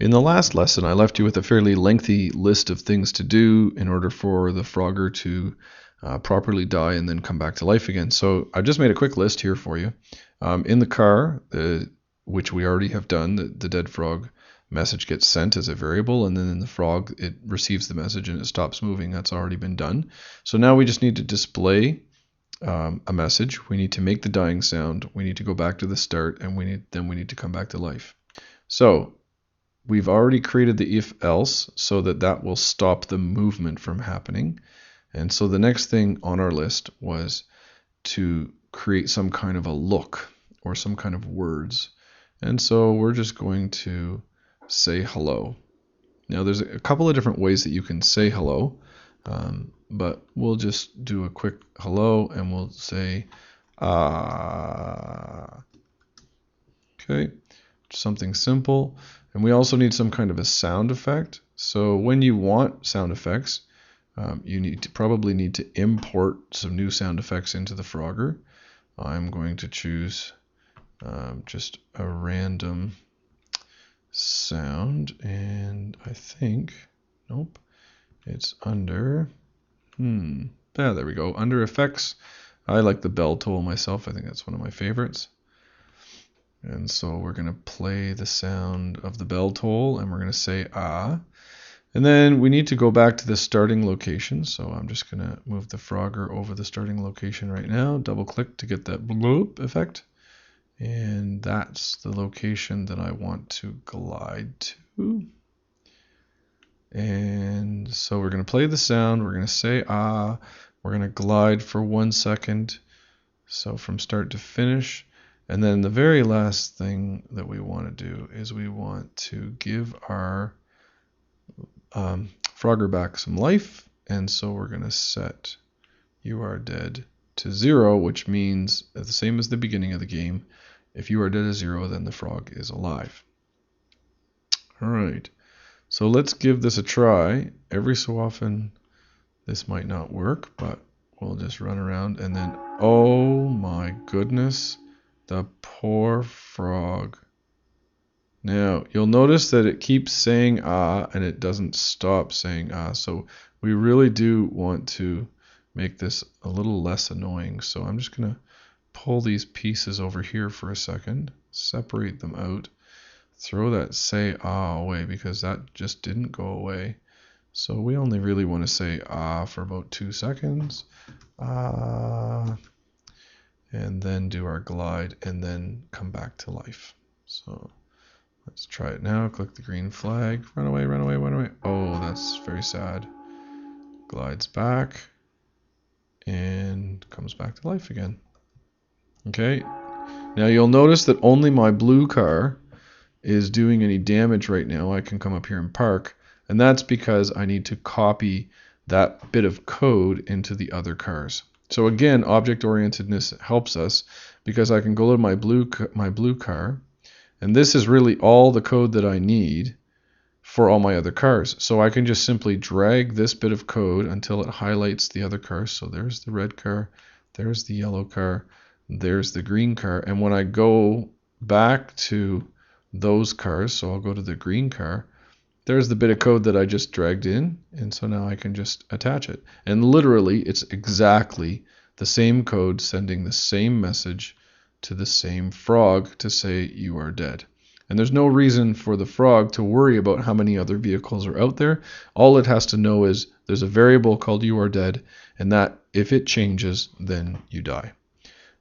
In the last lesson, I left you with a fairly lengthy list of things to do in order for the Frogger to properly die and then come back to life again. So I just made a quick list here for you. In the car, which we already have done, the dead frog message gets sent as a variable, and then in the frog, it receives the message and it stops moving. That's already been done. So now we just need to display a message. We need to make the dying sound. We need to go back to the start, and we need to come back to life. So we've already created the if-else so that will stop the movement from happening. And so the next thing on our list was to create some kind of a look or some kind of words. And so we're just going to say hello. Now there's a couple of different ways that you can say hello, but we'll just do a quick hello and we'll say okay, something simple. And we also need some kind of a sound effect. So when you want sound effects, you probably need to import some new sound effects into the Frogger. I'm going to choose just a random sound, and I think, nope, it's under, there we go, under effects. I like the bell toll myself. I think that's one of my favorites. And so we're going to play the sound of the bell toll, and we're going to say ah. And then we need to go back to the starting location. So I'm just going to move the Frogger over the starting location right now. Double click to get that bloop effect. And that's the location that I want to glide to. And so we're going to play the sound. We're going to say ah. We're going to glide for 1 second. So from start to finish. And then the very last thing that we want to do is we want to give our Frogger back some life. And so we're going to set you are dead to 0, which means the same as the beginning of the game. If you are dead to 0, then the frog is alive. All right. So let's give this a try. Every so often this might not work, but we'll just run around and then, oh my goodness. The poor frog. Now, you'll notice that it keeps saying ah, and it doesn't stop saying ah. So we really do want to make this a little less annoying. So I'm just going to pull these pieces over here for a second, separate them out, throw that say ah away because that just didn't go away. So we only really want to say ah for about 2 seconds. Ah. And then do our glide and then come back to life. So let's try it now. Click the green flag. Run away, run away, run away. Oh, that's very sad. Glides back and comes back to life again. Okay. Now you'll notice that only my blue car is doing any damage right now. I can come up here and park, and that's because I need to copy that bit of code into the other cars. So again, object-orientedness helps us because I can go to my blue car, and this is really all the code that I need for all my other cars. So I can just simply drag this bit of code until it highlights the other cars. So there's the red car, there's the yellow car, there's the green car. And when I go back to those cars, so I'll go to the green car, there's the bit of code that I just dragged in, and so now I can just attach it. And literally, it's exactly the same code sending the same message to the same frog to say you are dead. And there's no reason for the frog to worry about how many other vehicles are out there. All it has to know is there's a variable called you are dead, and that if it changes, then you die.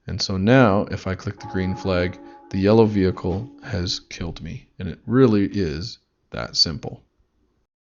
And so now, if I click the green flag, the yellow vehicle has killed me, and it really is that simple.